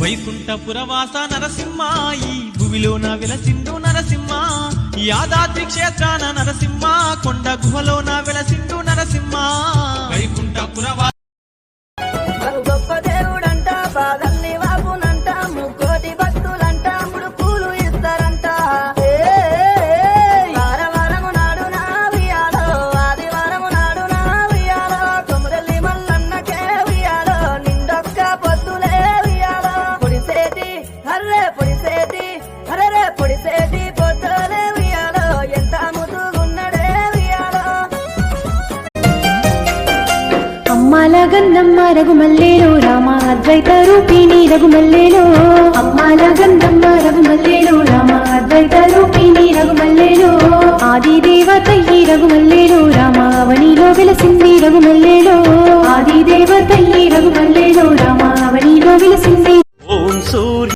వైకుంఠపురవాస నరసింహ ఈ భువిలోన వెలసిండు నరసింహ యాదాద్రి క్షేత్రాన నరసింహ కొండ గుహలోన వెలసిండు నరసింహ వైకుంఠపురవాస గొప్ప దేవుడంట బాధల్ని వాపునంట ముక్కోటి భక్తులంట ముడుపులు ఇస్తారంట వారవారము నాడు నా వియాలో ఆదివారము నాడు నా వియాలో కొమురెల్లి మల్లన్నకే వియాలో నిండొక్క పొద్దులే వియాలో పొడిసేటి హర్రే పొడిసేటి హర్రే పొడిసేటి పొద్దులే వియాలో ఎంత ముదుగున్నడే వియాలో అమ్మాల గంధమ్మ రఘుమల్లేలో రామ అద్వైత రూపిణి రఘుమల్లేలో అమ్మాల గంధమ్మ రఘుమల్లేలో రామ అద్వైత రూపిణి రఘుమల్లేలో ఆది దేవత ఈ రఘుమల్లేలో రామ అవనిలో వెలసింది రఘుమల్లేలో ఆది దేవత